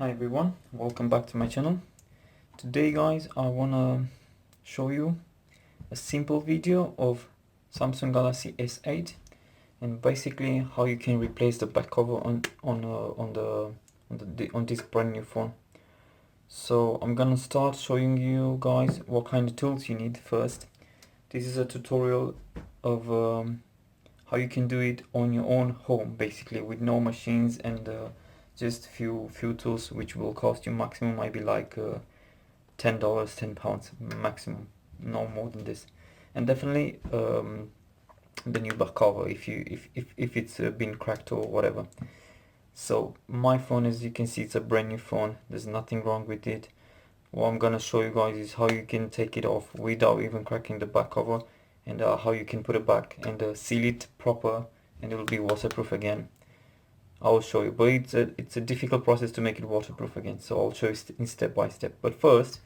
Hi everyone, welcome back to my channel. Today guys, I wanna show you a simple video of Samsung Galaxy S8 and basically how you can replace the back cover on this brand new phone. So I'm gonna start showing you guys what kind of tools you need first. This is a tutorial of how you can do it on your own home, basically with no machines and just few tools, which will cost you maximum maybe like $10, £10 maximum, no more than this. And definitely the new back cover if it's been cracked or whatever. So my phone, as you can see, it's a brand new phone, there's nothing wrong with it. What I'm gonna show you guys is how you can take it off without even cracking the back cover, and how you can put it back and seal it proper, and it will be waterproof again. I will show you, but it's a difficult process to make it waterproof again, so I'll show you in step by step. But first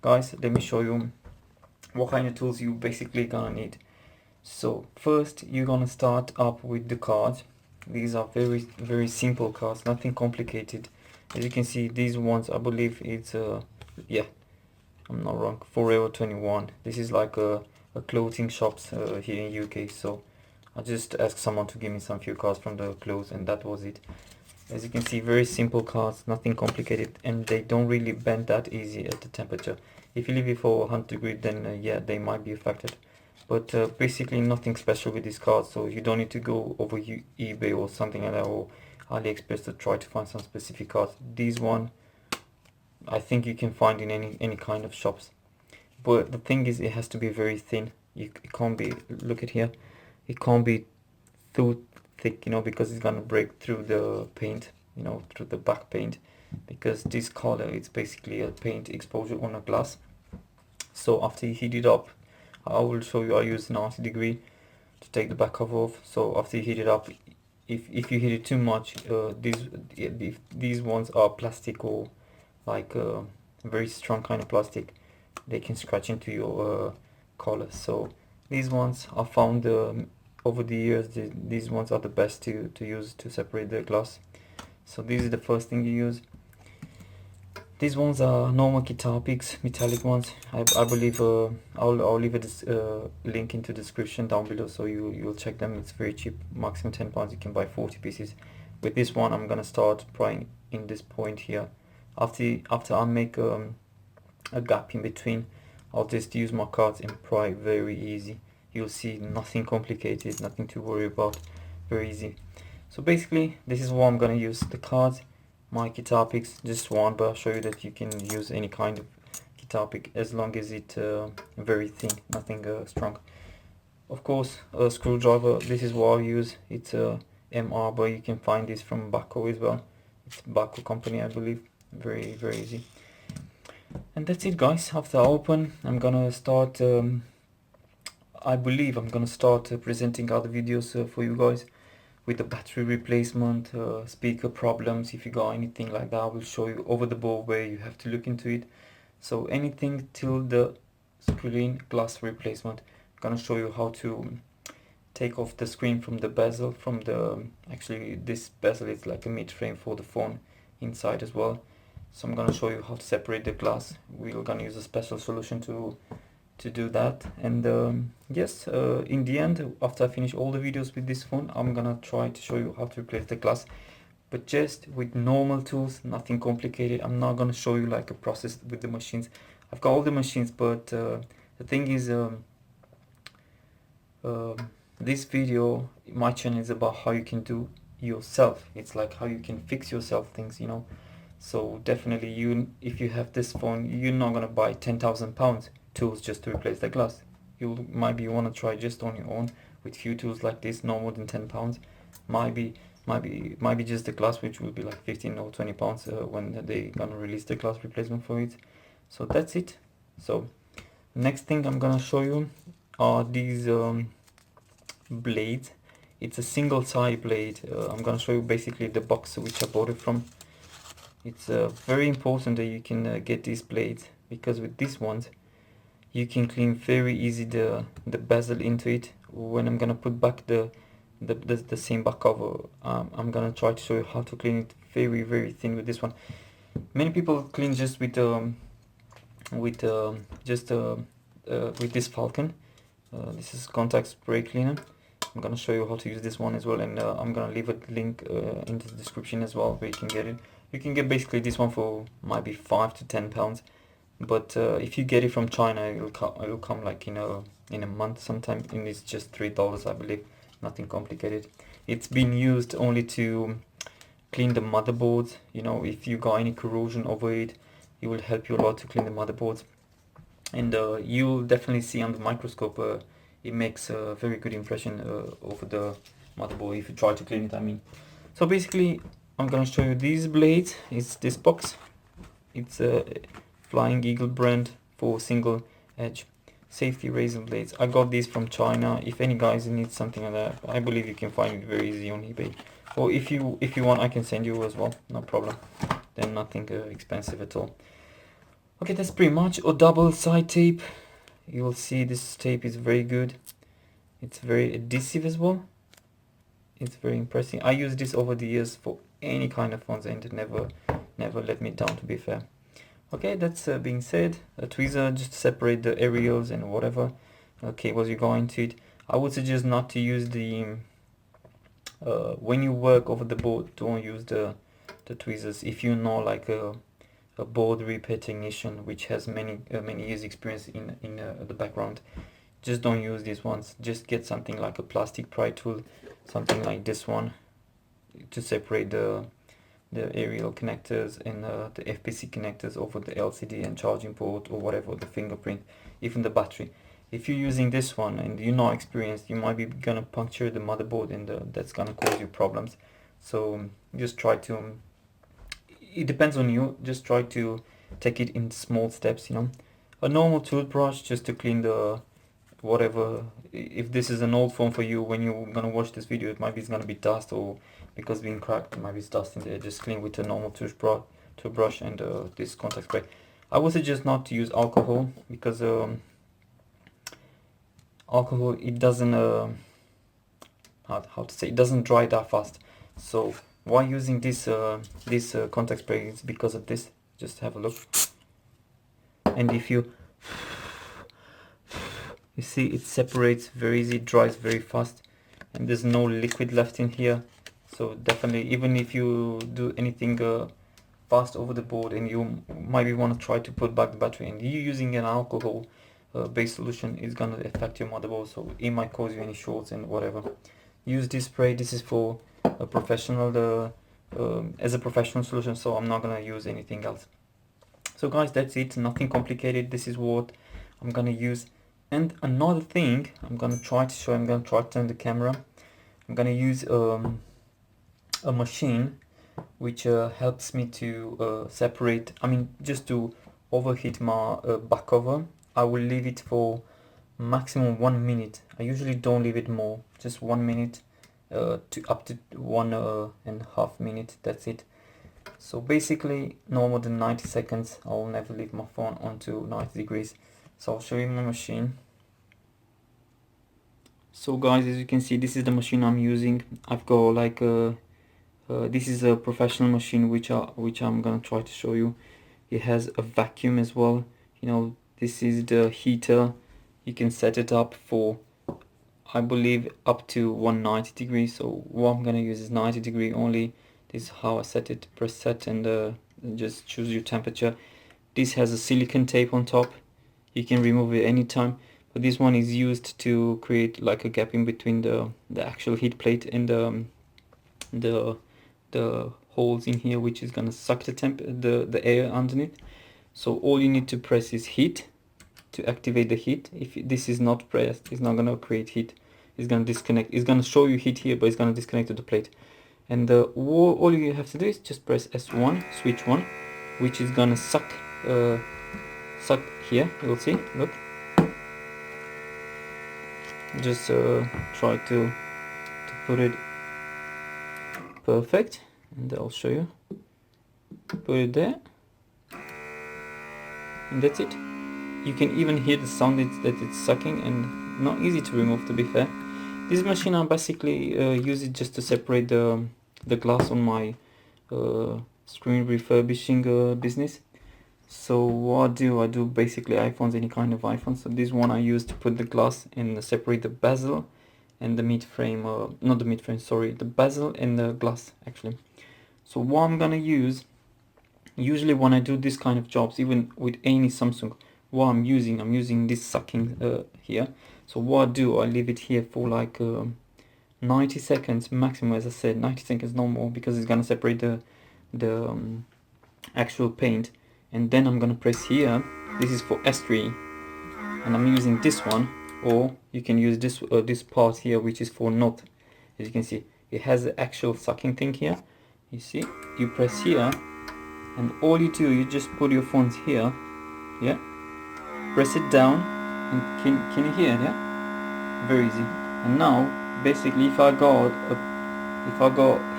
guys, let me show you what kind of tools you basically gonna need. So first you're gonna start up with the cards. These are very simple cards, nothing complicated. As you can see, these ones, I believe it's yeah, I'm not wrong, Forever 21. This is like a clothing shops here in UK, so I just asked someone to give me some few cards from the clothes, and that was it. As you can see, very simple cards, nothing complicated, and they don't really bend that easy at the temperature. If you leave it for 100 degrees, then yeah, they might be affected. But basically nothing special with these cards, so you don't need to go over eBay or something like that, or AliExpress to try to find some specific cards. These one I think you can find in any kind of shops. But the thing is, it has to be very thin. It can't be, look at here, it can't be too thick, because it's gonna break through the paint, through the back paint, because this color, it's basically a paint exposure on a glass. So after you heat it up, I will show you, I use 90 degree to take the back cover off. So after you heat it up, if you heat it too much, these ones are plastic, or like very strong kind of plastic, they can scratch into your collar. So these ones I found over the years, these ones are the best to use to separate the glass. So this is the first thing you use. These ones are normal guitar picks, metallic ones. I believe I'll leave a link into the description down below, so you'll check them. It's very cheap, maximum £10. You can buy 40 pieces. With this one, I'm gonna start prying in this point here. After I make a gap in between, I'll just use my cards and pry very easy. You'll see, nothing complicated, nothing to worry about, very easy. So basically this is what I'm gonna use: the cards, my guitar picks, just one, but I'll show you that you can use any kind of guitar pick as long as it's very thin, nothing strong. Of course, a screwdriver, this is what I use. It's a MR, but you can find this from Baco as well. It's Baco company, I believe. Very easy. And that's it guys. After I open, I'm gonna start I believe I'm gonna start presenting other videos for you guys with the battery replacement, speaker problems. If you got anything like that, I will show you over the board where you have to look into it. So anything till the screen glass replacement. I'm gonna show you how to take off the screen from the bezel, from the, actually this bezel is like a mid frame for the phone inside as well. So I'm gonna show you how to separate the glass. We're gonna use a special solution to do that. And yes, in the end, after I finish all the videos with this phone, I'm gonna try to show you how to replace the glass, but just with normal tools, nothing complicated. I'm not gonna show you like a process with the machines. I've got all the machines, but the thing is, this video, my channel, is about how you can do yourself. It's like how you can fix yourself things, So definitely, if you have this phone, you're not gonna buy £10,000 tools just to replace the glass. You maybe wanna try just on your own with few tools like this, no more than £10. Might be just the glass, which will be like 15 or £20 when they gonna release the glass replacement for it. So that's it. So next thing I'm gonna show you are these blades. It's a single side blade. I'm gonna show you basically the box which I bought it from. It's very important that you can get these blades, because with these ones you can clean very easy the bezel into it. When I'm gonna put back the same back cover, I'm gonna try to show you how to clean it very thin with this one. Many people clean just with this Falcon. This is contact spray cleaner. I'm gonna show you how to use this one as well, and I'm gonna leave a link in the description as well where you can get it. You can get basically this one for might be £5 to £10, but if you get it from China, it'll come like in a month sometime, and it's just $3, I believe. Nothing complicated. It's been used only to clean the motherboards. You know, if you got any corrosion over it, it will help you a lot to clean the motherboards, and you'll definitely see on the microscope it makes a very good impression over the motherboard if you try to clean it, I mean. So basically I'm gonna show you these blades. It's this box. It's a Flying Eagle brand for single edge safety razor blades. I got these from China. If any guys need something like that, I believe you can find it very easy on eBay, or if you want, I can send you as well, no problem. They're nothing expensive at all. Okay, that's pretty much. A double side tape. You will see this tape is very good. It's very adhesive as well. It's very impressive. I use this over the years for any kind of phones, and it never let me down, to be fair. Okay, that's being said, a tweezer just to separate the aerials and whatever cables you go into it. I would suggest not to use the when you work over the board, don't use the tweezers. If you know, like a board repair technician which has many years experience in the background, just don't use these ones. Just get something like a plastic pry tool, something like this one, to separate the aerial connectors and the FPC connectors over the LCD and charging port, or whatever, the fingerprint, even the battery. If you're using this one and you're not experienced, you might be gonna puncture the motherboard, and that's gonna cause you problems. So just try to, it depends on you, just try to take it in small steps, you know. A normal toothbrush just to clean the whatever. If this is an old phone for you, when you're gonna watch this video, it might be, it's gonna be dust, or because being cracked, it might be dust in there. Just clean with a normal toothbrush and this contact spray. I would suggest not to use alcohol, because alcohol, it doesn't how to say, it doesn't dry that fast. So why using this contact spray is because of this. Just have a look, and if you see, it separates very easy, dries very fast, and there's no liquid left in here. So definitely, even if you do anything fast over the board, and you might want to try to put back the battery, and you using an alcohol based solution, is gonna affect your motherboard, so it might cause you any shorts and whatever. Use this spray. This is for a professional, as a professional solution, so I'm not gonna use anything else. So guys, that's it, nothing complicated. This is what I'm gonna use. And another thing I'm gonna try to show, I'm gonna try to turn the camera. I'm gonna use a machine which helps me to separate, I mean, just to overheat my back cover. I will leave it for maximum 1 minute. I usually don't leave it more, just 1 minute to up to 1.5 minutes. That's it. So basically no more than 90 seconds. I will never leave my phone onto 90 degrees. So I'll show you my machine. So guys, as you can see, this is the machine I'm using. I've got like this is a professional machine which I'm gonna try to show you. It has a vacuum as well. You know, this is the heater. You can set it up for, I believe, up to 190 degrees. So what I'm gonna use is 90 degree only. This is how I set it. Press set and just choose your temperature. This has a silicone tape on top. You can remove it anytime, but this one is used to create like a gap in between the actual heat plate and the holes in here, which is gonna suck the air underneath. So all you need to press is heat to activate the heat. If this is not pressed, it's not gonna create heat. It's gonna disconnect. It's gonna show you heat here, but it's gonna disconnect to the plate. And all you have to do is just press S1, switch 1, which is gonna suck here. You'll see, look. Just try to put it perfect, and I'll show you. Put it there, and that's it. You can even hear the sound that it's sucking, and not easy to remove, to be fair. This machine I basically use it just to separate the glass on my screen refurbishing business. So what I do basically iPhones, any kind of iPhone. So this one I use to put the glass and separate the bezel and the mid frame, not the mid frame, sorry, the bezel and the glass actually. So what I'm gonna use, usually when I do this kind of jobs, even with any Samsung, what I'm using this sucking here. So what I leave it here for like 90 seconds maximum, as I said, 90 seconds no more, because it's gonna separate the actual paint. And then I'm gonna press here. This is for S3 and I'm using this one, or you can use this part here, which is for not. As you can see, it has the actual sucking thing here. You see, you press here and all you do, you just put your phones here, yeah, press it down, and can you hear it? Yeah, very easy. And now basically if I got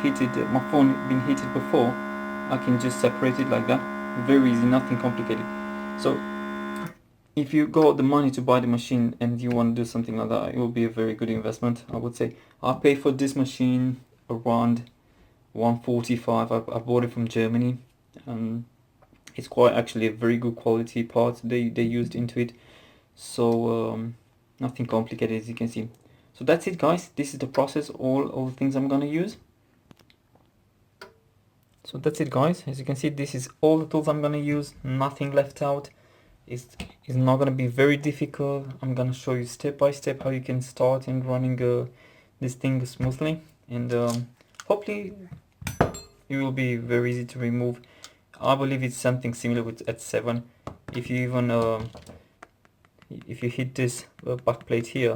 heated, my phone been heated before, I can just separate it like that. Very easy, nothing complicated. So if you got the money to buy the machine and you want to do something like that, it will be a very good investment, I would say. I pay for this machine around 145. I bought it from Germany. It's quite actually a very good quality part they used into it. So nothing complicated, as you can see. So that's it, guys. This is the process, all the things I'm gonna use. So that's it, guys. As you can see, this is all the tools I'm gonna use, nothing left out. It's not gonna be very difficult. I'm gonna show you step by step how you can start in running this thing smoothly, and hopefully it will be very easy to remove. I believe it's something similar with S7. If you even if you hit this back plate here,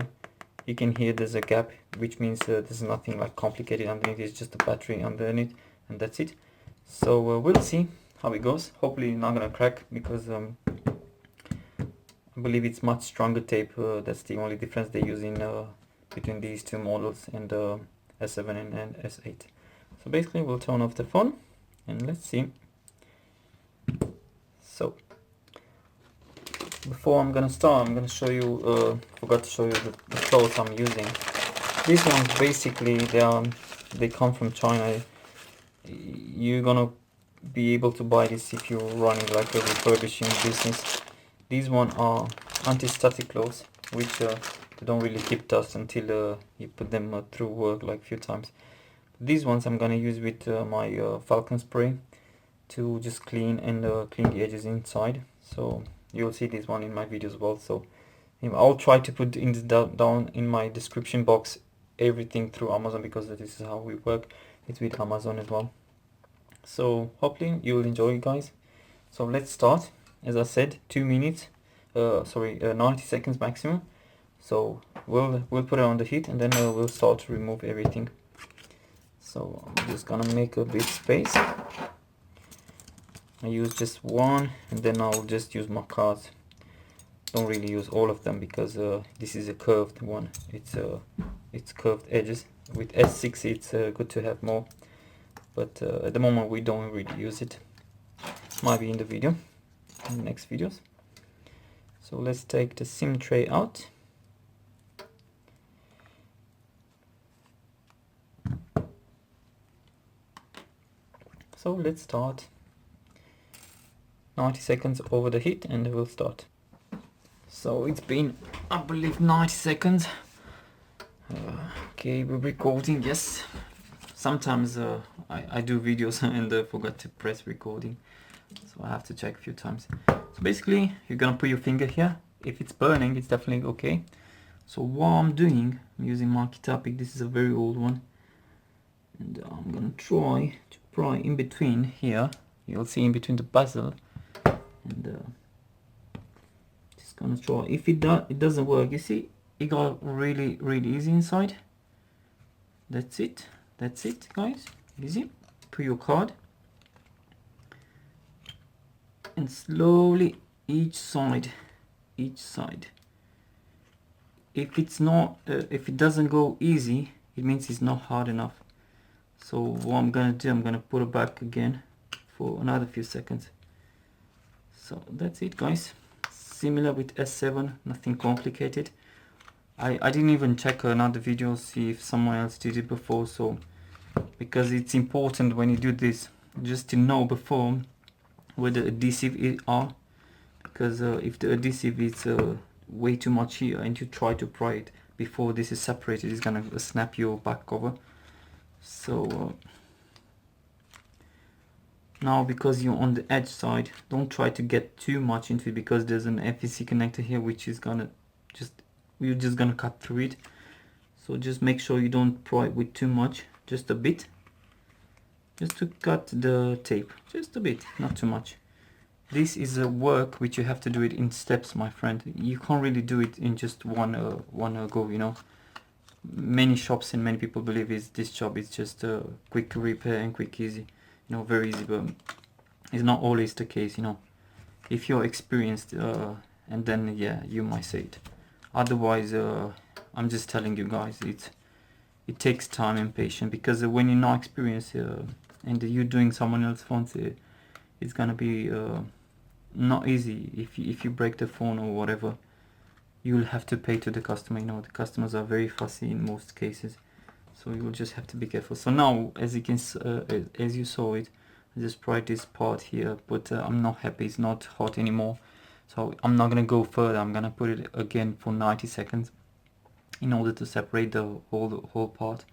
you can hear there's a gap, which means there's nothing like complicated underneath. It's just a battery underneath, and that's it. So we'll see how it goes. Hopefully not gonna crack, because I believe it's much stronger tape. That's the only difference they use in between these two models, and S7 and S8. So basically we'll turn off the phone and let's see. So before I'm gonna start, I'm gonna show you, forgot to show you the clothes I'm using. These ones basically they come from China. You're gonna be able to buy this if you're running like a refurbishing business. These ones are anti-static clothes, which they don't really keep dust until you put them through work like a few times. These ones I'm gonna use with my Falcon spray to just clean the edges inside. So you'll see this one in my videos as well. So I'll try to put in down in my description box everything through Amazon, because this is how we work. It's with Amazon as well. So hopefully you'll enjoy it, guys. So let's start. As I said, 2 minutes, 90 seconds maximum. So we'll put it on the heat, and then we'll start to remove everything. So I'm just gonna make a big space. I use just one, and then I'll just use my cards. Don't really use all of them, because this is a curved one. It's curved edges. With S6 it's good to have more, but at the moment we don't really use it. Might be in the video, in the next videos. So let's take the SIM tray out. So let's start. 90 seconds over the heat, and we'll start. So it's been, I believe, 90 seconds. Okay, we're recording. Yes, sometimes I do videos and forgot to press recording, so I have to check a few times. So basically you're gonna put your finger here. If it's burning, it's definitely okay. So what I'm doing, I'm using my Kitapic. This is a very old one, and I'm gonna try to pry in between here. You'll see in between the bezel, and just gonna try. If it doesn't work, you see it got really easy inside. That's it, guys. Easy. Put your card and slowly each side. If it's not if it doesn't go easy, it means it's not hard enough. So what I'm gonna do, I'm gonna put it back again for another few seconds. So that's it, guys. Similar with S7, nothing complicated. I didn't even check another video, see if someone else did it before. So because it's important when you do this, just to know before whether adhesive are, because if the adhesive is way too much here and you try to pry it before this is separated, it's gonna snap your back cover. So now, because you're on the edge side, don't try to get too much into it, because there's an FEC connector here which is gonna we're just gonna cut through it. So just make sure you don't pry it with too much, just a bit, just to cut the tape, just a bit, not too much. This is a work which you have to do it in steps, my friend. You can't really do it in just one go, you know. Many shops and many people believe this job is just a quick repair and quick easy, you know, very easy, but it's not always the case, you know. If you're experienced, and then yeah, you might say it. Otherwise, I'm just telling you guys, it takes time and patience, because when you're not experienced and you're doing someone else's phone, it's gonna be not easy. If you break the phone or whatever, you'll have to pay to the customer. You know, the customers are very fussy in most cases, so you'll just have to be careful. So now, as you can as you saw it, I just pried this part here, but I'm not happy, it's not hot anymore, so I'm not gonna go further. I'm gonna put it again for 90 seconds in order to separate the whole part.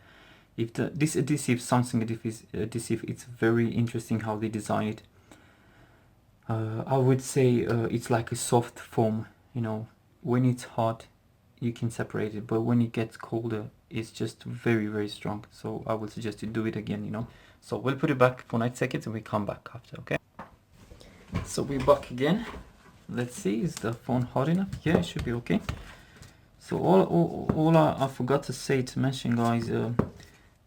If this adhesive, Samsung adhesive, it's very interesting how they design it. I would say it's like a soft foam, you know. When it's hot you can separate it, but when it gets colder it's just very, very strong. So I would suggest you do it again, you know. So we'll put it back for 90 seconds and we come back after, okay? So we're back again. Let's see, is the phone hot enough? Yeah, it should be okay. So all I forgot to mention, guys,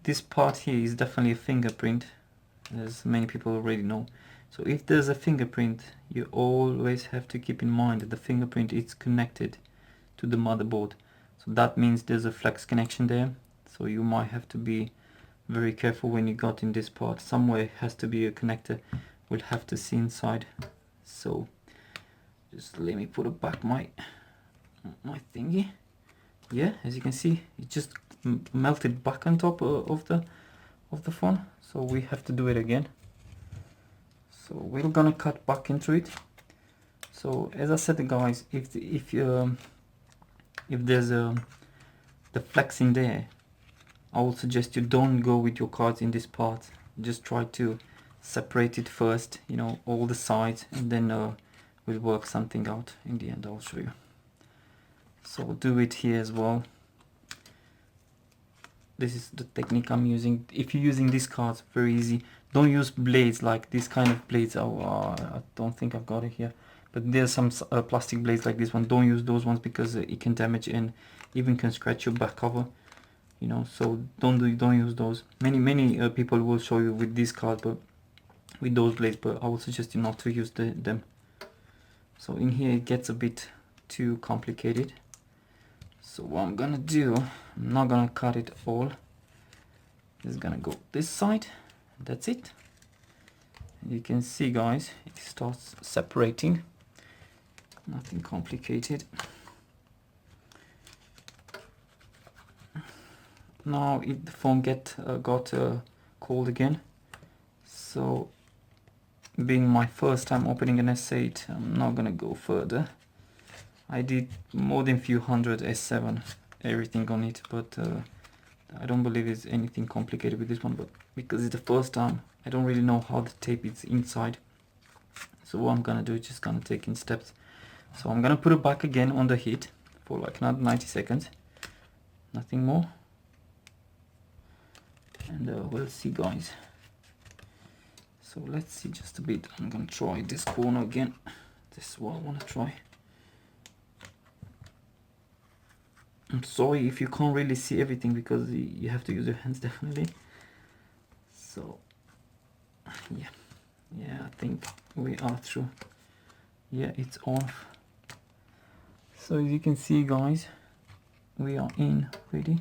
this part here is definitely a fingerprint, as many people already know. So if there's a fingerprint, you always have to keep in mind that the fingerprint is connected to the motherboard. So that means there's a flex connection there. So you might have to be very careful when you got in this part. Somewhere has to be a connector. We'll have to see inside. So just let me put it back my thingy. Yeah, as you can see, it just melted back on top of the phone. So we have to do it again. So we're gonna cut back into it. So as I said, guys, if there's the flex in there, I would suggest you don't go with your cards in this part. Just try to separate it first, you know, all the sides, and then we'll work something out in the end. I'll show you. So we'll do it here as well. This is the technique I'm using. If you're using these cards, very easy. Don't use blades like this kind of blades. I don't think I've got it here, but there's some plastic blades like this one. Don't use those ones, because it can damage and even can scratch your back cover, you know. So don't use those. Many people will show you with this card, but with those blades, but I would suggest you not to use them. So in here it gets a bit too complicated. So what I'm gonna do, I'm not gonna cut it all. Just gonna go this side. That's it. You can see, guys, it starts separating. Nothing complicated. Now the phone got cold again. So being my first time opening an S8, I'm not gonna go further. I did more than few hundred S7, everything on it, but I don't believe it's anything complicated with this one. But because it's the first time, I don't really know how the tape is inside. So what I'm gonna do is just gonna take in steps. So I'm gonna put it back again on the heat for like another 90 seconds, nothing more, and we'll see, guys. So let's see just a bit. I'm gonna try this corner again. This is what I want to try. I'm sorry if you can't really see everything, because you have to use your hands definitely. So yeah, I think we are through. Yeah, it's off. So as you can see, guys, we are in ready.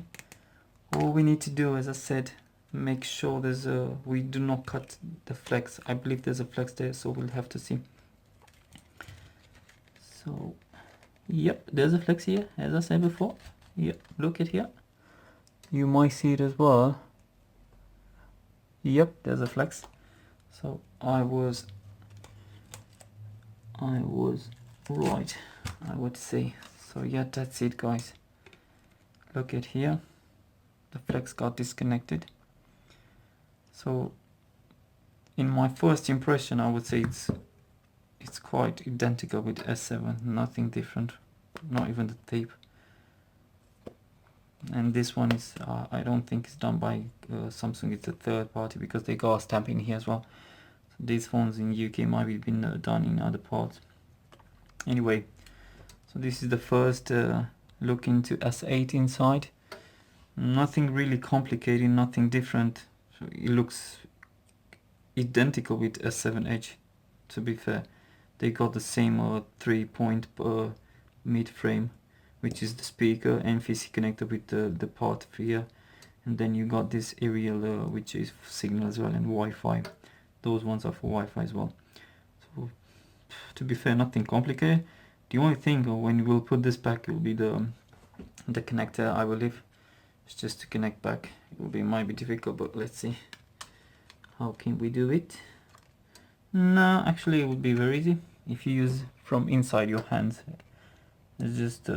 All we need to do, as I said, make sure there's we do not cut the flex. I believe there's a flex there, so we'll have to see. So yep, there's a flex here, as I said before. Yep, look at here. You might see it as well. Yep, there's a flex. So I was right, I would say. So yeah, that's it guys. Look at here, the flex got disconnected. So in my first impression I would say it's quite identical with S7, nothing different, not even the tape. And this one is I don't think it's done by Samsung, it's a third party because they got a stamp in here as well. So these phones in UK might be been done in other parts. Anyway, so this is the first look into S8 inside. Nothing really complicated, nothing different. So it looks identical with S7 Edge, to be fair. They got the same 3-point mid frame, which is the speaker, NFC connector with the part here, and then you got this aerial which is signal as well, and Wi-Fi. Those ones are for Wi-Fi as well. So to be fair, nothing complicated. The only thing when we'll put this back, it will be the connector, I believe. It's just to connect back. It will be, might be difficult, but let's see how can we do it. No, actually it would be very easy if you use from inside your hands. It's just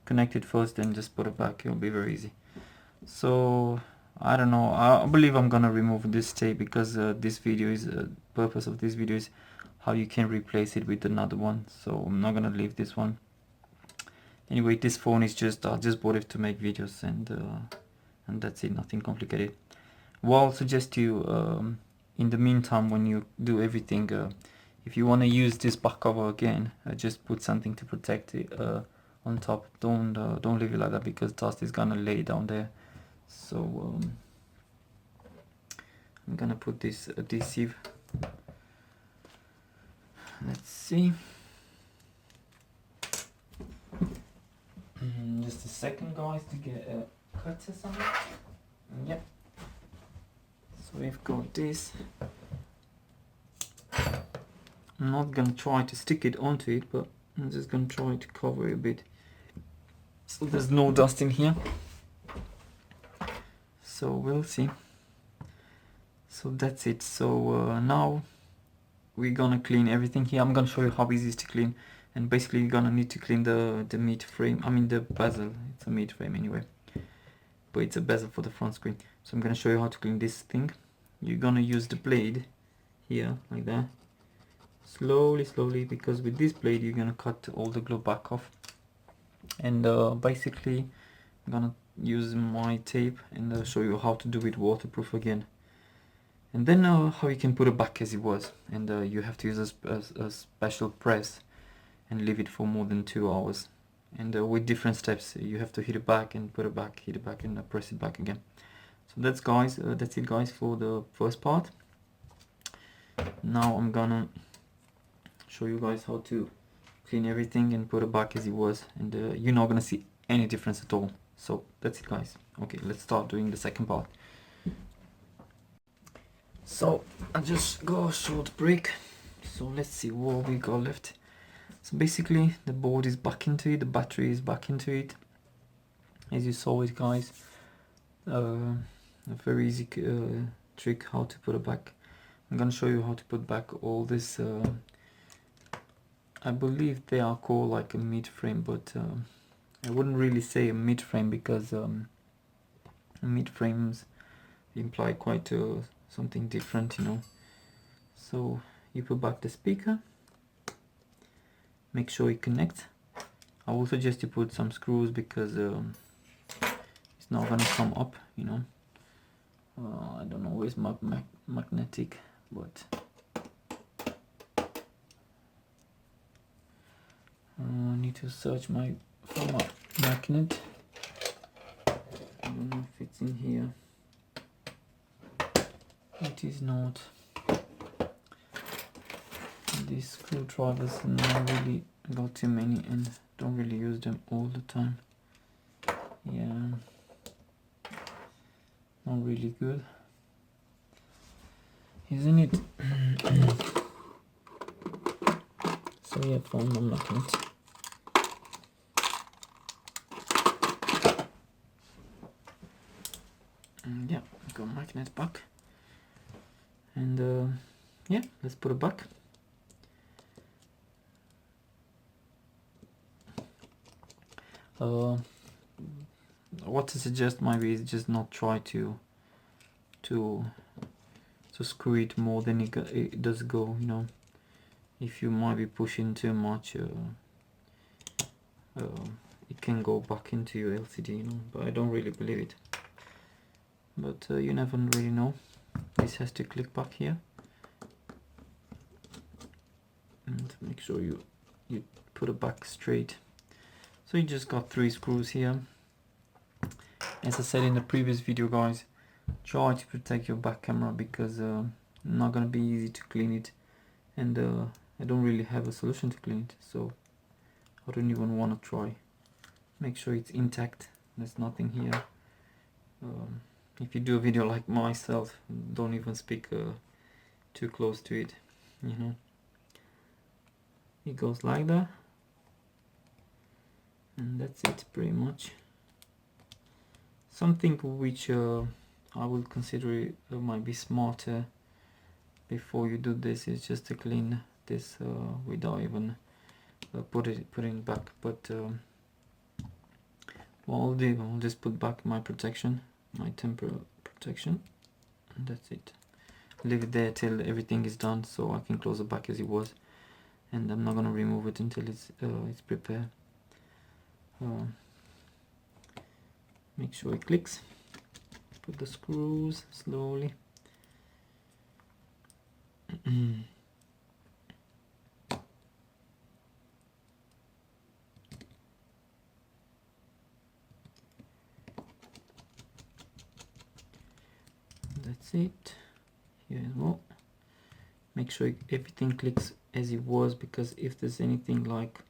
connect it first, then just put it back. It will be very easy. So I don't know, I believe I'm gonna remove this tape because this video is purpose of this video is how you can replace it with another one. So I'm not gonna leave this one. Anyway, this phone is just I just bought it to make videos, and that's it, nothing complicated. Well, I'll suggest you in the meantime, when you do everything, if you want to use this back cover again, just put something to protect it on top. Don't leave it like that because dust is gonna lay down there. So I'm gonna put this adhesive. Let's see. Just a second guys to get a cutter something. Yep. So we've got this. I'm not gonna try to stick it onto it, but I'm just gonna try to cover it a bit so there's no dust in here. So we'll see. So that's it. So now we're gonna clean everything here. I'm gonna show you how easy it is to clean, and basically you're gonna need to clean the mid frame, I mean the bezel. It's a mid frame anyway, but it's a bezel for the front screen. So I'm gonna show you how to clean this thing. You're gonna use the blade here like that, slowly, because with this blade you're gonna cut all the glue back off. And basically I'm gonna use my tape and show you how to do it waterproof again, and then how you can put it back as it was. And you have to use a special press and leave it for more than 2 hours, and with different steps. You have to hit it back and put it back, hit it back and press it back again. So that's it guys for the first part. Now I'm gonna show you guys how to clean everything and put it back as it was, and you're not gonna see any difference at all. So that's it guys. Okay, let's start doing the second part. So I just got a short break, so let's see what we got left. So basically the board is back into it, the battery is back into it, as you saw it guys. A very easy trick how to put it back. I'm gonna show you how to put back all this. I believe they are called like a mid frame, but I wouldn't really say a mid frame because mid frames imply quite something different, you know. So you put back the speaker, make sure it connects. I will suggest you put some screws because it's not gonna come up, you know. I don't know where's magnetic, but I need to search for my magnet. I don't know if it's in here. It is not. These screwdrivers, not really got too many and don't really use them all the time. Yeah, not really good, isn't it? So yeah, found my magnet. And yeah, got magnet back. And yeah, let's put it back. What to suggest maybe is just not try to screw it more than it does go, you know. If you might be pushing too much, it can go back into your LCD, you know, but I don't really believe it. But you never really know. This has to click back here, and make sure you put it back straight. So you just got 3 screws here. As I said in the previous video, guys, try to protect your back camera, because not gonna be easy to clean it, and I don't really have a solution to clean it, so I don't even want to try. Make sure it's intact, there's nothing here. If you do a video like myself, don't even speak too close to it, you know. It goes like that, and that's it pretty much. Something which I will consider it might be smarter before you do this is just to clean this without even putting back. But what I'll do, I'll just put back my protection, my temper protection, and that's it. Leave it there till everything is done, so I can close it back as it was, and I'm not gonna remove it until it's prepared. Make sure it clicks. Put the screws slowly. That's it. Here as well. Make sure everything clicks as it was, because if there's anything like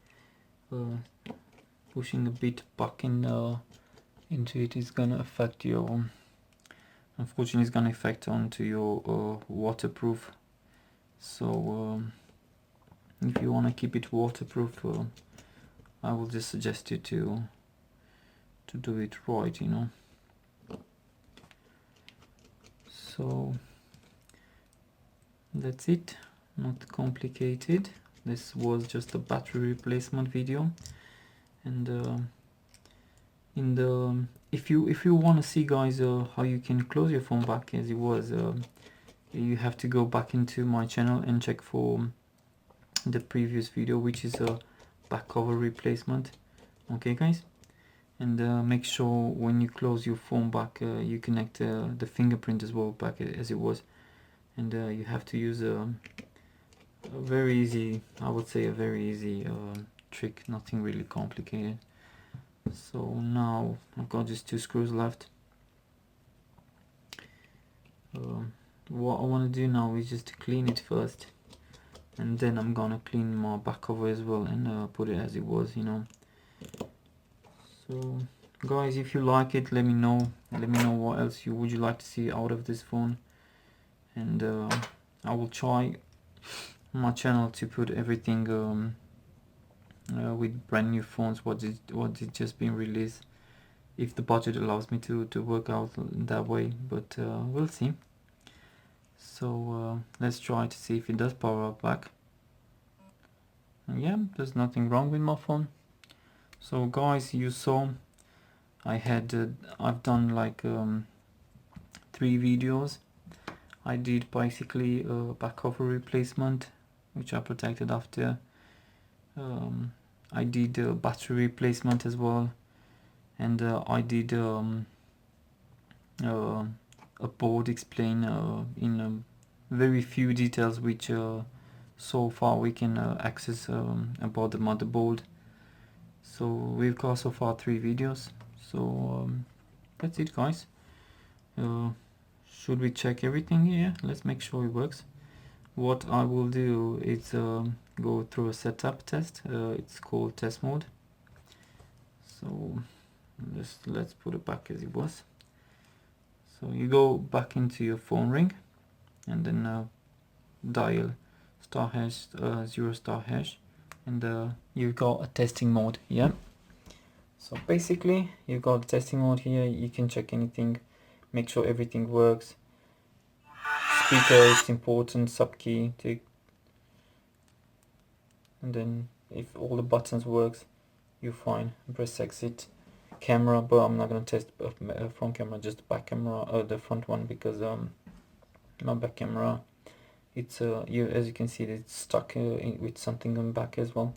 pushing a bit back into it, is gonna affect your, unfortunately it's gonna affect onto your waterproof. So if you want to keep it waterproof, I will just suggest you to do it right, you know. So that's it, not complicated. This was just a battery replacement video, and if you want to see, guys, how you can close your phone back as it was, you have to go back into my channel and check for the previous video, which is a back cover replacement. Okay, guys, and make sure when you close your phone back, you connect the fingerprint as well back as it was, and you have to use a very easy, I would say a very easy trick, nothing really complicated. So now I've got just 2 screws left. What I want to do now is just to clean it first, and then I'm gonna clean my back cover as well, and put it as it was, you know. So guys, if you like it, let me know what else would you like to see out of this phone, and I will try my channel to put everything with brand new phones what is just been released, if the budget allows me to work out that way, but we'll see. So let's try to see if it does power up back. And yeah, there's nothing wrong with my phone. So guys, you saw I've done like 3 videos. I did basically a back cover replacement, which I protected after. I did a battery replacement as well, and I did a board explain in very few details, which so far we can access about the motherboard. So we've got so far 3 videos. So that's it, guys. Should we check everything here? Let's make sure it works. What I will do is go through a setup test. It's called test mode. So let's put it back as it was. So you go back into your phone ring, and then dial *#0 *#, and you've got a testing mode. Yeah. So basically, you've got the testing mode here. You can check anything, make sure everything works. speaker, it's important, sub key, and then if all the buttons works, you're fine. Press exit. Camera, but I'm not gonna test front camera, just back camera, the front one, because my back camera, it's as you can see, it's stuck with something on back as well.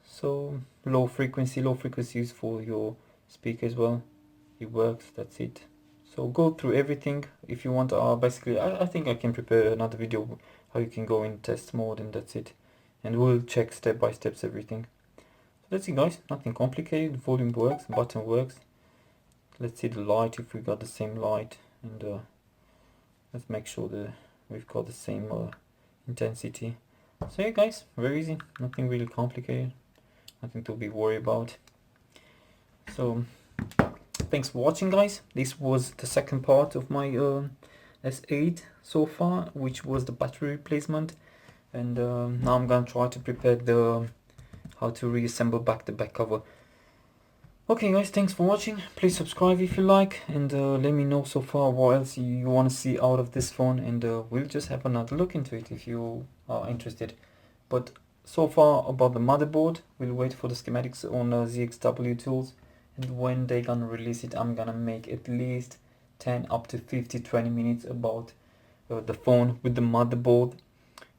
So low frequency is for your speaker as well. It works, that's it. So go through everything if you want. Basically I think I can prepare another video how you can go in test mode, and that's it, and we'll check step by steps everything. Let's see guys, nothing complicated. Volume works, button works. Let's see the light, if we got the same light, and let's make sure that we've got the same intensity. So yeah guys, very easy, nothing really complicated, nothing to be worried about. So thanks for watching guys. This was the second part of my S8 so far, which was the battery replacement, and now I'm gonna try to prepare the how to reassemble back the back cover. Okay guys, thanks for watching. Please subscribe if you like, and let me know so far what else you want to see out of this phone, and we'll just have another look into it if you are interested. But so far about the motherboard, we'll wait for the schematics on ZXW tools, and when they gonna release it, I'm gonna make at least 10 up to 50-20 minutes about the phone with the motherboard.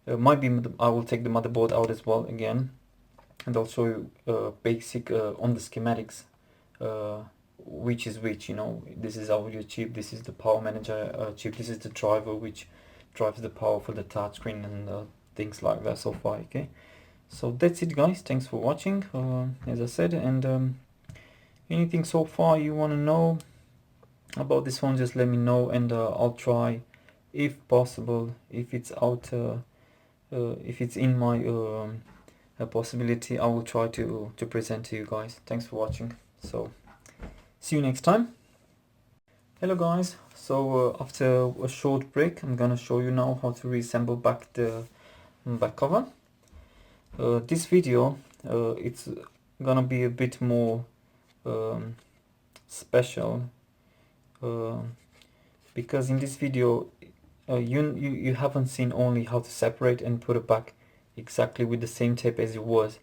Might be I will take the motherboard out as well again, and I'll show you basic on the schematics, which is which, you know. This is audio chip, this is the power manager chip, this is the driver which drives the power for the touchscreen, and things like that so far. Okay, so that's it guys, thanks for watching, as I said, and anything so far you want to know about this phone, just let me know, and I'll try, if possible, if it's out, if it's in my a possibility, I will try to present to you guys. Thanks for watching, so see you next time. Hello guys, so after a short break, I'm gonna show you now how to reassemble back the back cover. This video, it's gonna be a bit more special, because in this video you haven't seen only how to separate and put it back exactly with the same tape as it was,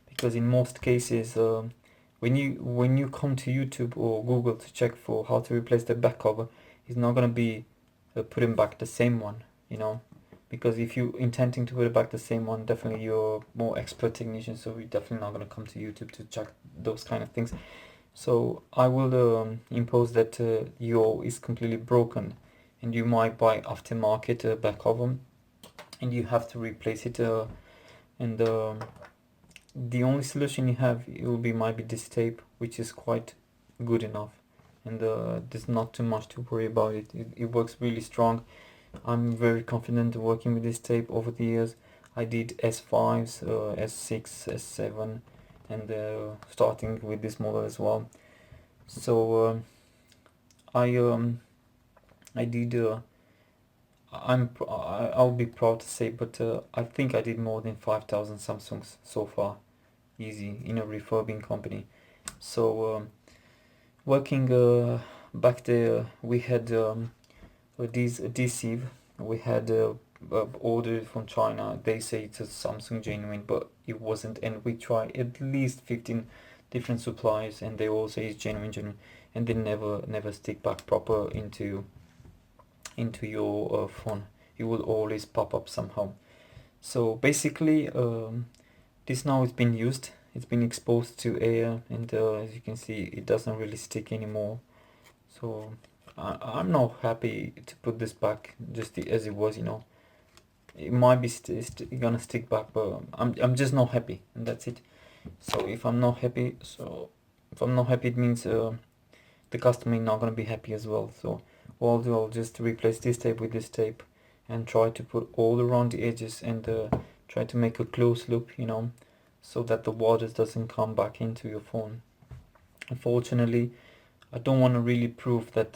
because in most cases when you come to YouTube or Google to check for how to replace the back cover, it's not going to be putting back the same one, you know, because if you intending to put it back the same one, definitely you're more expert technician, so you're definitely not going to come to YouTube to check those kind of things. So I will impose that your is completely broken, and you might buy aftermarket back cover, and you have to replace it, and the only solution you have, it will be might be this tape, which is quite good enough, and there's not too much to worry about it. It works really strong. I'm very confident working with this tape over the years. I did S5s, S6, S7, and starting with this model as well. So I did I'll be proud to say, but I think I did more than 5,000 Samsungs so far, easy, in a refurbing company. So working back there, we had this adhesive. We had ordered from China. They say it's a Samsung genuine, but it wasn't, and we tried at least 15 different suppliers, and they all say it's genuine, and they never stick back proper into your phone. It will always pop up somehow. So basically this now has been used, it's been exposed to air, and as you can see, it doesn't really stick anymore. So I'm not happy to put this back just as it was, you know. It might be gonna stick back, but I'm just not happy, and that's it. So if I'm not happy, it means the customer is not gonna be happy as well. So what I'll do, I'll just replace this tape with this tape, and try to put all around the edges, and try to make a close loop, you know, so that the water doesn't come back into your phone. Unfortunately, I don't want to really prove that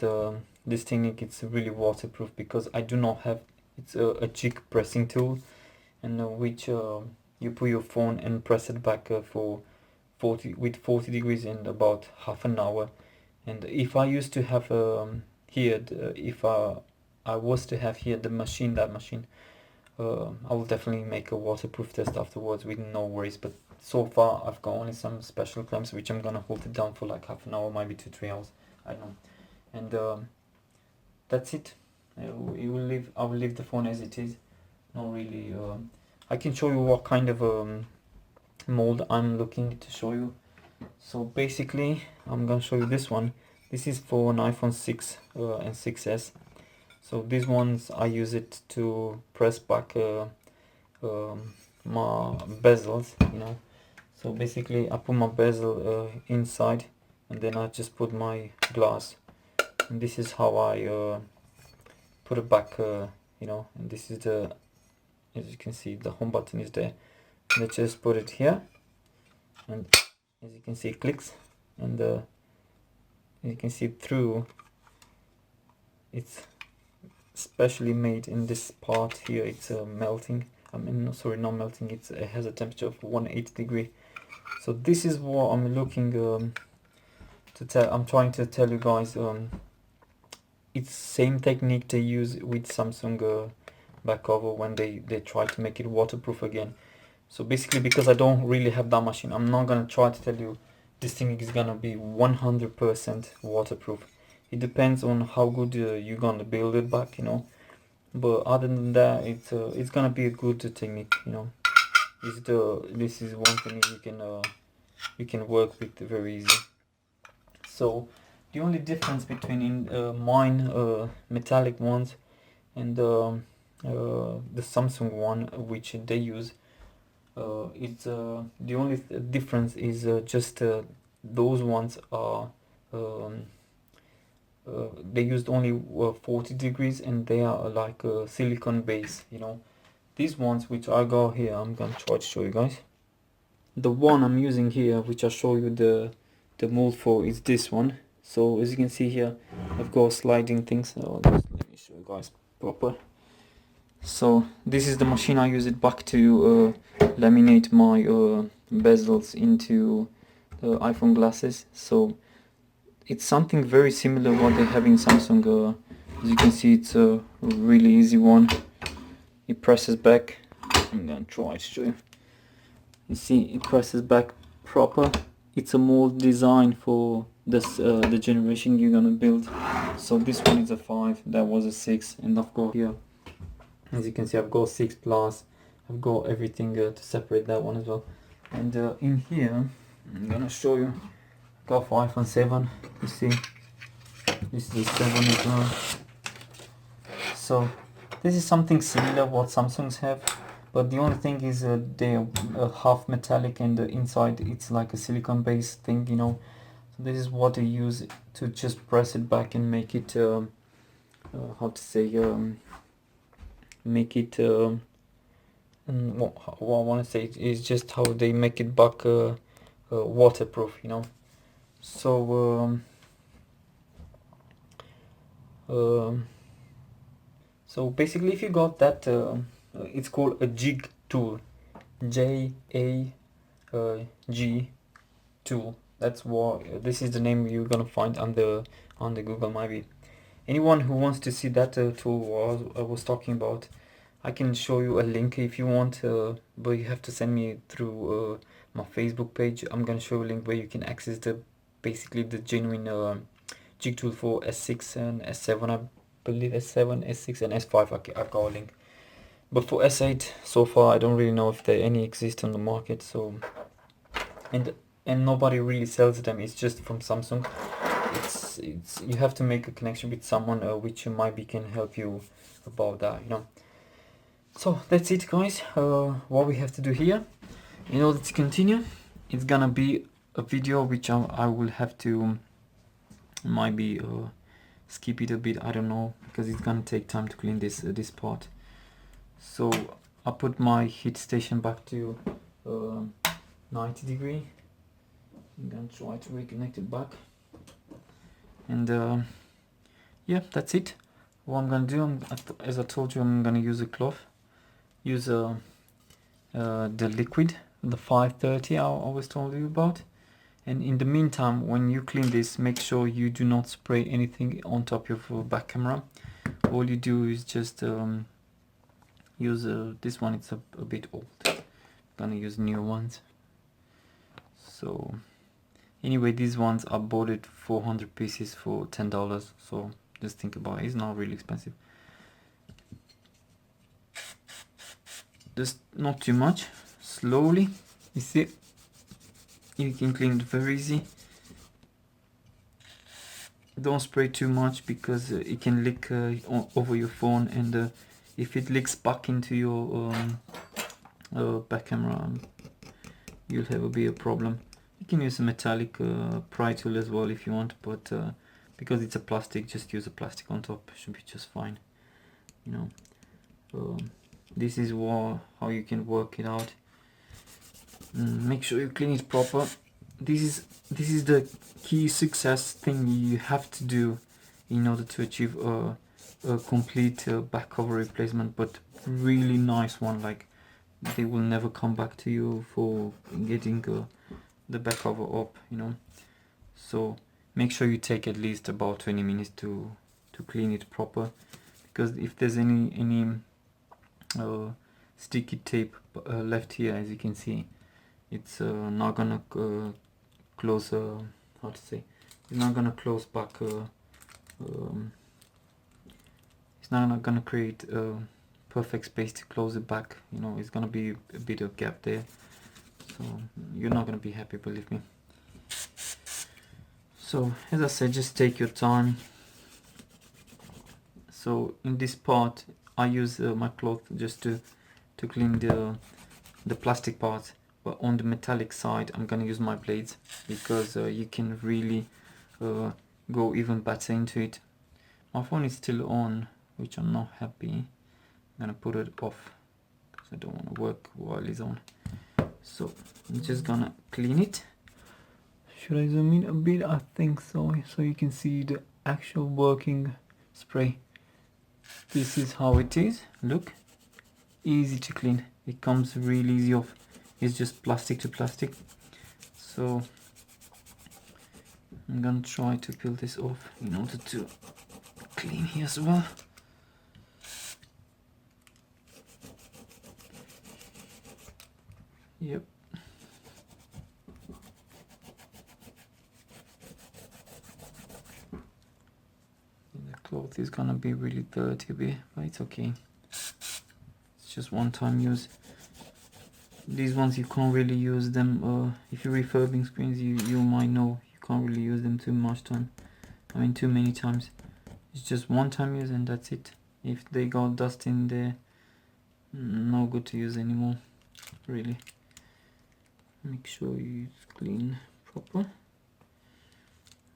this technique is really waterproof, because I do not have, it's a jig pressing tool, and which you put your phone and press it back for 40 degrees in about half an hour. And if I used to have here, if I was to have here the machine, that machine, I will definitely make a waterproof test afterwards with no worries. But so far I've got only some special clamps which I'm gonna hold it down for like half an hour, maybe 2-3 hours, I don't know. And that's it. I will leave the phone as it is. Not really. I can show you what kind of mold I'm looking to show you. So basically I'm gonna show you this one. This is for an iPhone 6 and 6s. So these ones I use it to press back my bezels, you know. So basically I put my bezel inside, and then I just put my glass, and this is how I put it back, you know. And this is the, as you can see, the home button is there. Let's just put it here, and as you can see it clicks, and you can see through. It's specially made in this part here. It's melting. I mean, no, sorry, not melting. It has a temperature of 180 degree. So this is what I'm looking to tell. I'm trying to tell you guys. It's same technique they use with Samsung back cover when they try to make it waterproof again. So basically, because I don't really have that machine, I'm not gonna try to tell you this thing is gonna be 100% waterproof. It depends on how good you're gonna build it back, you know. But other than that, it's gonna be a good technique, you know. This is one thing you can work with very easy. So the only difference between mine metallic ones and the Samsung one which they use, it's the only difference is just those ones are they used only 40 degrees, and they are like a silicone base, you know. These ones which I got here, I'm gonna try to show you guys. The one I'm using here, which I'll show you the mold for, is this one. So as you can see here, I've got sliding things. So let me show you guys proper. So this is the machine I use it back to laminate my bezels into the iPhone glasses. So it's something very similar what they have in Samsung. As you can see, it's a really easy one. It presses back. I'm gonna try to show you. You see, it presses back proper. It's a mold design for this the generation you're gonna build. So this one is a 5, that was a 6, and I've got here, as you can see, I've got 6 plus. I've got everything to separate that one as well. And in here, I'm gonna show you. Got for iPhone 7. You see, this is a 7 as well. So this is something similar what Samsungs have, but the only thing is they're half metallic, and the inside it's like a silicone based thing, you know. So this is what they use to just press it back and make it how to say, make it what I want to say is just how they make it back waterproof, you know. So so basically, if you got that, it's called a jig tool, JAG tool. That's what this is the name you're gonna find on the Google maybe. Anyone who wants to see that tool I was talking about, I can show you a link if you want, but you have to send me through my Facebook page. I'm gonna show you a link where you can access basically the genuine jig tool for S6 and S7. I believe S7, S6 and S5 I got a link. But for S8 so far I don't really know if there any exist on the market. So and nobody really sells them. It's just from Samsung. It's you have to make a connection with someone which maybe can help you about that, you know. So that's it, guys. What we have to do here in order to continue, it's gonna be a video which I will have to maybe skip it a bit, I don't know, because it's gonna take time to clean this part. So I put my heat station back to 90 degree. I'm gonna try to reconnect it back, and yeah, that's it. What I'm gonna do, as I told you, I'm gonna use a cloth, use the liquid, the 530 I always told you about. And in the meantime, when you clean this, make sure you do not spray anything on top of your back camera. all you do is just use this one. It's a bit old. I'm gonna use new ones. So anyway, these ones I bought it 400 pieces for $10, so just think about it. It's not really expensive. Just not too much. Slowly, you see, you can clean it very easy. Don't spray too much because it can leak over your phone, and if it leaks back into your back camera, you'll have a bit of problem. You can use a metallic pry tool as well if you want, but because it's a plastic, just use a plastic on top. Should be just fine, you know. This is how you can work it out. Make sure you clean it proper. This is the key success thing you have to do in order to achieve a complete back cover replacement, but really nice one. Like, they will never come back to you for getting the back cover up, you know. So make sure you take at least about 20 minutes to clean it proper, because if there's any sticky tape left here, as you can see, it's not gonna close, how to say, it's not gonna close back, it's not gonna create a perfect space to close it back, you know. It's gonna be a bit of gap there, so you're not gonna be happy, believe me. So as I said, just take your time. So in this part I use my cloth just to clean the plastic parts, but on the metallic side I'm gonna use my blades, because you can really go even better into it. My phone is still on, which I'm not happy. I'm gonna put it off because I don't want to work while it's on. So I'm just gonna clean it. Should I zoom in a bit? I think so, so you can see the actual working spray. This is how it is. Look, easy to clean. It comes really easy off. It's just plastic to plastic. So I'm gonna try to peel this off in order to clean here as well. Yep. The cloth is gonna be really dirty a bit, but it's okay. It's just one-time use. These ones you can't really use them. If you're refurbing screens, you might know you can't really use them too much time. I mean, too many times. It's just one-time use and that's it. If they got dust in there, no good to use anymore, really. Make sure it's clean proper.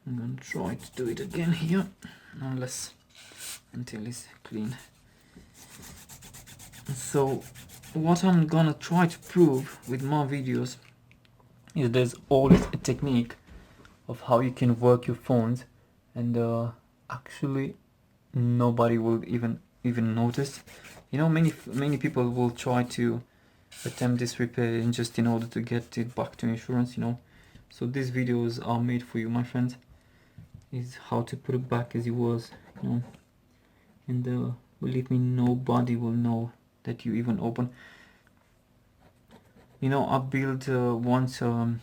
I'm gonna try to do it again here, until it's clean. So what I'm gonna try to prove with my videos is there's always a technique of how you can work your phones, and actually nobody will even notice. You know, many people will try to attempt this repair and just in order to get it back to insurance, you know. So these videos are made for you, my friends. Is how to put it back as it was, you know. And believe me, nobody will know that you even open. You know, I built once, I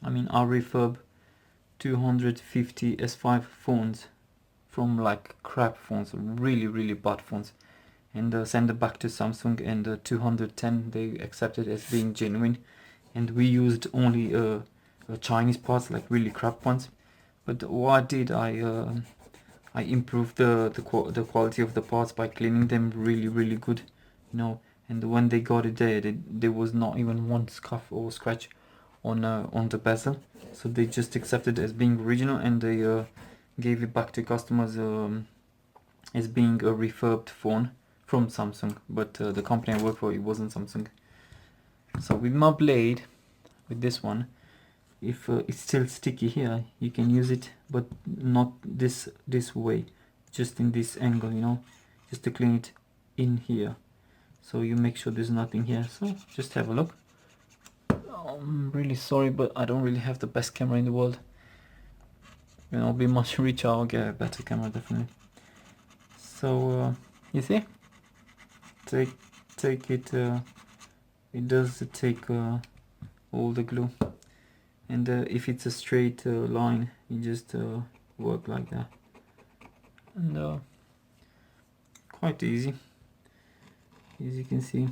refurb 250 S5 phones from like crap phones, really bad phones, and send it back to Samsung, and 210 they accepted as being genuine, and we used only Chinese parts, like really crap ones. But what I did, I improved the quality of the parts by cleaning them really good, you know. And when they got it there was not even one scuff or scratch on the bezel, so they just accepted it as being original, and they gave it back to customers as being a refurbed phone from Samsung. But the company I work for, it wasn't Samsung. So with my blade, with this one, if it's still sticky here, you can use it, but not this way, just in this angle, you know, just to clean it in here. So you make sure there's nothing here. So just have a look. I'm really sorry, but I don't really have the best camera in the world. When I'll be much richer, I'll get a better camera, definitely. So you see, take it. It does take all the glue, and if it's a straight line, you just work like that, and quite easy, as you can see.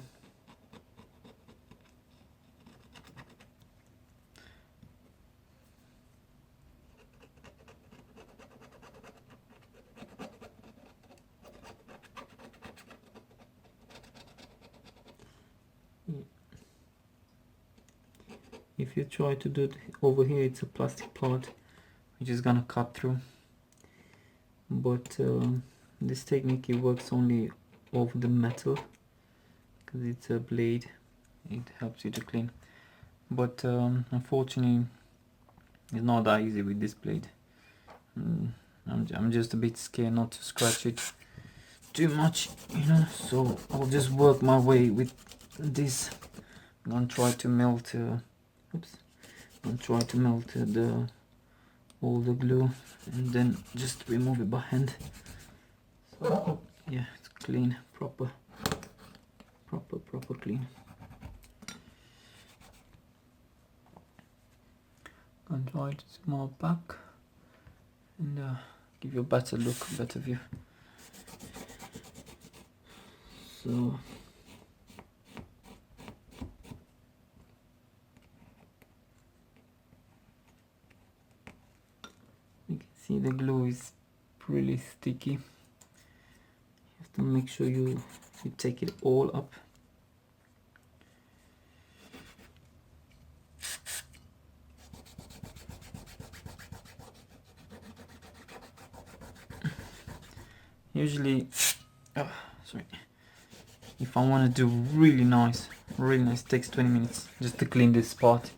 If you try to do it over here, it's a plastic part which is gonna cut through, but this technique, it works only over the metal because it's a blade. It helps you to clean, but unfortunately it's not that easy with this blade. I'm just a bit scared not to scratch it too much, you know, so I'll just work my way with this. I'm gonna try to melt all the glue, and then just remove it by hand. So yeah, it's clean, proper clean. I'm trying to zoom out back and give you a better look, better view. So you can see the glue is really sticky. You have to make sure you take it all up. Usually, sorry, if I want to do really nice, it takes 20 minutes just to clean this part.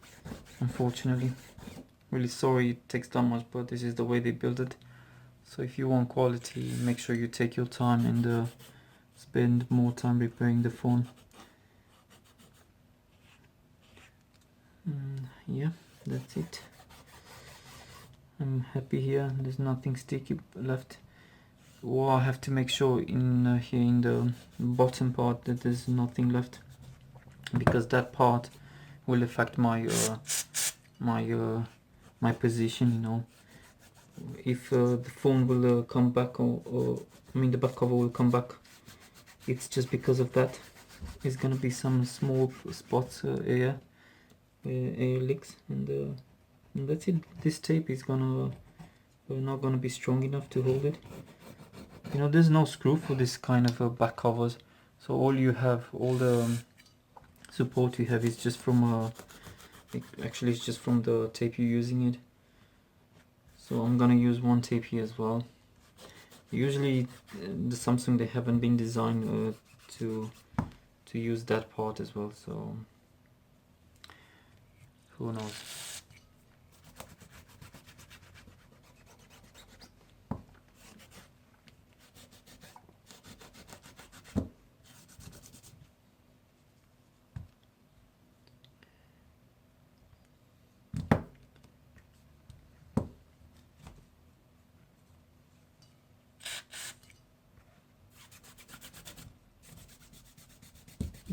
Unfortunately, really sorry it takes that much, but this is the way they build it. So if you want quality, make sure you take your time and spend more time repairing the phone. Yeah, that's it. I'm happy here. There's nothing sticky left. Well, I have to make sure in here in the bottom part that there's nothing left, because that part will affect my my position, you know. If the phone will come back, or I mean the back cover will come back, it's just because of that. It's gonna be some small spots, air leaks, and that's it. This tape is not gonna be strong enough to hold it. You know, there's no screw for this kind of back covers, so all the support you have is just from actually it's just from the tape you're using it. So I'm gonna use one tape here as well. Usually the Samsung, they haven't been designed to use that part as well, so who knows.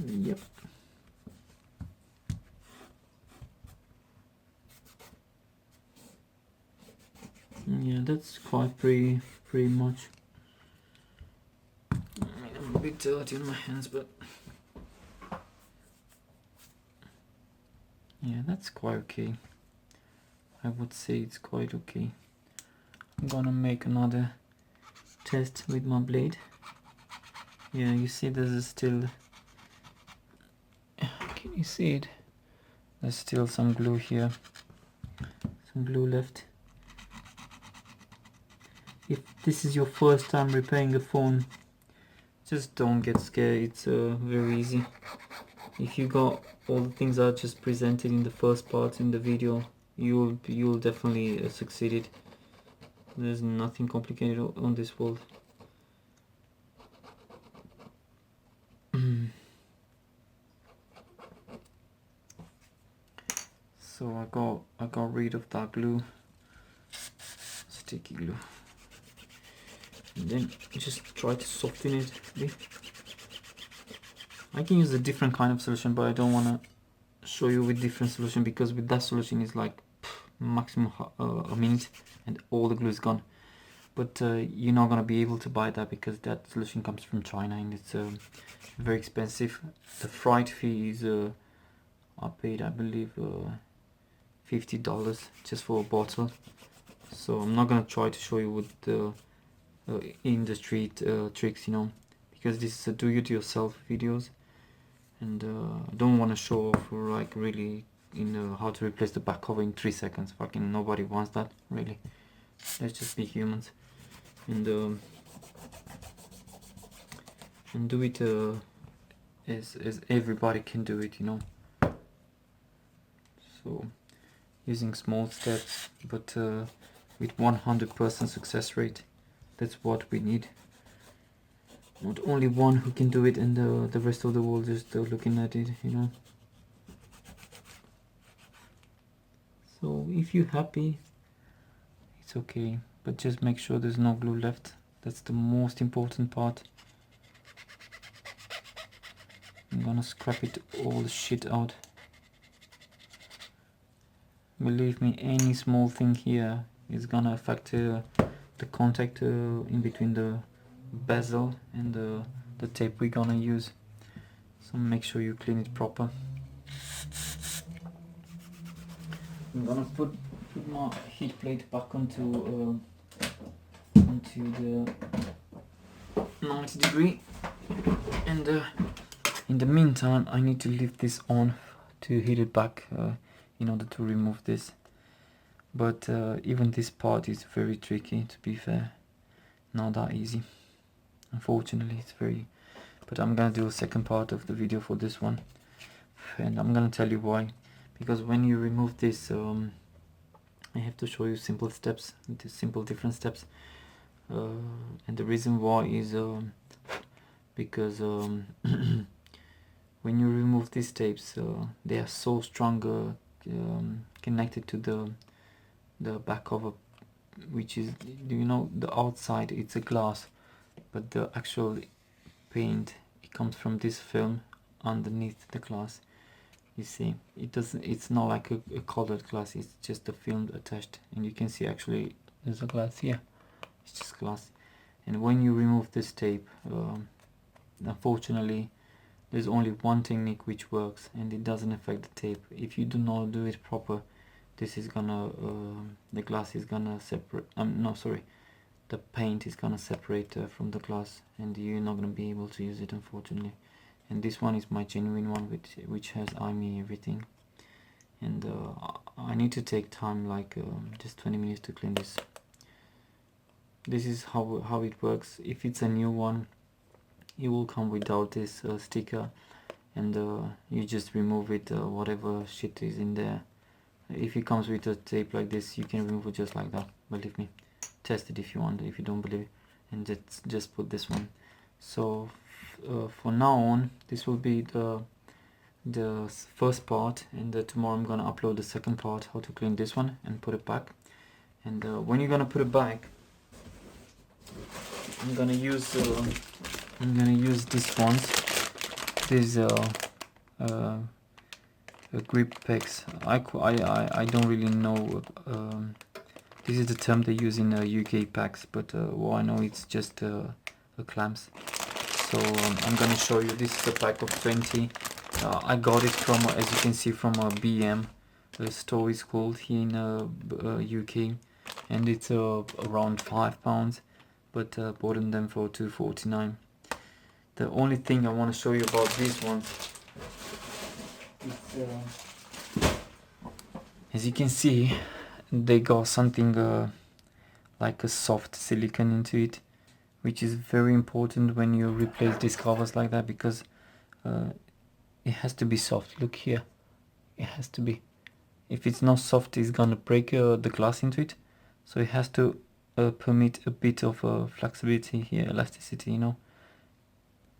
Yep. Yeah, that's quite pretty much. I mean, I'm a bit dirty on my hands, but yeah, that's quite okay. I would say it's quite okay. I'm gonna make another test with my blade. Yeah, you see there's still, can you see it? There's still some glue here, some glue left. If this is your first time repairing a phone, just don't get scared. It's very easy. If you got all the things I just presented in the first part in the video, you'll definitely succeed. There's nothing complicated on this world. So I got rid of that glue, sticky glue. and then just try to soften it a bit. I can use a different kind of solution, but I don't want to show you with different solution, because with that solution is like maximum a minute and all the glue is gone. But you're not gonna be able to buy that because that solution comes from China and it's very expensive. The freight fee is I paid, I believe, $50 just for a bottle. So I'm not gonna try to show you with the in the street tricks, you know, because this is a do-it-yourself videos, and I don't want to show off like really how to replace the back cover in 3 seconds. Fucking nobody wants that, really. Let's just be humans and do it as everybody can do it, you know. So using small steps, but with 100% success rate. That's what we need. Not only one who can do it and the rest of the world just looking at it, you know. So if you're happy, it's okay, but just make sure there's no glue left. That's the most important part. I'm gonna scrap it all the shit out. Believe me, any small thing here is gonna affect the contact in between the bezel and the tape we're gonna use. So make sure you clean it proper. I'm gonna put my heat plate back onto the 90 degree, and in the meantime I need to leave this on to heat it back in order to remove this. But even this part is very tricky, to be fair. Not that easy, unfortunately. It's very, but I'm gonna do a second part of the video for this one, and I'm gonna tell you why. Because when you remove this, I have to show you simple steps, simple different steps, and the reason why is because when you remove these tapes, they are so strong connected to the back cover, which is, you know, the outside it's a glass, but the actual paint, it comes from this film underneath the glass. You see, it's not like a colored glass, it's just a film attached, and you can see actually there's a glass here. It's just glass. And when you remove this tape, unfortunately there's only one technique which works, and it doesn't affect the tape. If you do not do it proper, this is gonna the glass is gonna separate, no sorry, the paint is gonna separate from the glass, and you're not gonna be able to use it, unfortunately. And this one is my genuine one, which has IME everything, and I need to take time, like just 20 minutes to clean this. This is how it works. If it's a new one, it will come without this sticker, and you just remove it, whatever shit is in there. If it comes with a tape like this, you can remove it just like that. Believe me, test it if you want, if you don't believe, and just put this one. So for now on, this will be the first part, and tomorrow I'm gonna upload the second part, how to clean this one and put it back. And when you're gonna put it back, I'm gonna use this one. These grip packs. I don't really know. This is the term they use in UK packs, but what I know, it's just a clamps. So I'm gonna show you. This is a pack of 20. I got it from, as you can see, from BM. The store is called here in UK, and it's around £5, but bought them for £2.49. The only thing I want to show you about these ones is, as you can see, they got something like a soft silicone into it, which is very important when you replace these covers like that, because it has to be soft. Look here, it has to be. If it's not soft, it's gonna break the glass into it. So it has to permit a bit of flexibility here, elasticity, you know.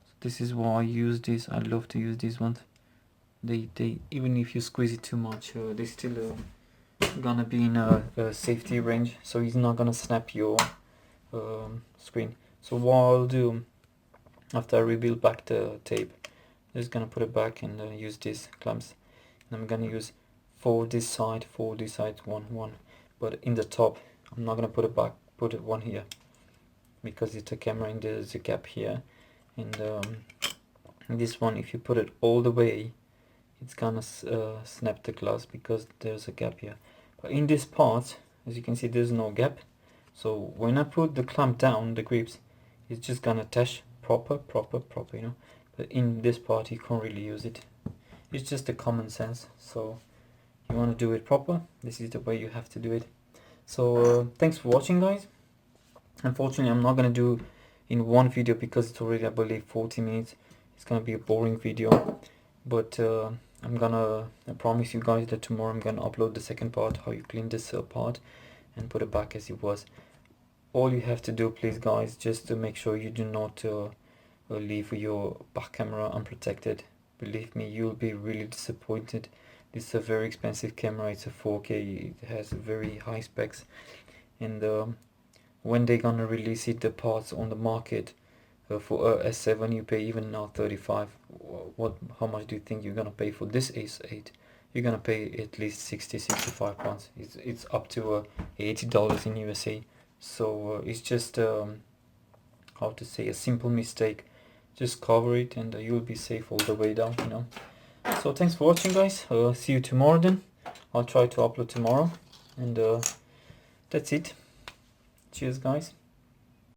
So this is why I use this. I love to use these ones. They even if you squeeze it too much, they still gonna be in a safety range, so it's not gonna snap your screen. So what I'll do after I rebuild back the tape, I'm just gonna put it back and use these clamps. And I'm gonna use for this side, one, but in the top I'm not gonna put it back, put it one here, because it's a camera and there's a gap here. And this one, if you put it all the way, it's gonna snap the glass because there's a gap here. But in this part, as you can see, there's no gap. So when I put the clamp down, the grips, it's just gonna attach proper, you know. But in this part, you can't really use it. It's just a common sense. So you want to do it proper, this is the way you have to do it. So thanks for watching, guys. Unfortunately, I'm not gonna do in one video because it's already, I believe, 40 minutes. It's gonna be a boring video, but I promise you guys that tomorrow I'm gonna upload the second part, how you clean this part and put it back as it was. All you have to do, please guys, just to make sure you do not leave your back camera unprotected. Believe me, you'll be really disappointed. This is a very expensive camera, it's a 4K, it has very high specs, and when they're gonna release it, the parts on the market for S7, you pay even now 35. How much do you think you're gonna pay for this S8? You're gonna pay at least 60-65 pounds. It's up to $80 in USA. So it's just how to say, a simple mistake. Just cover it and you'll be safe all the way down, you know. So thanks for watching, guys. See you tomorrow then. I'll try to upload tomorrow, and that's it. Cheers, guys.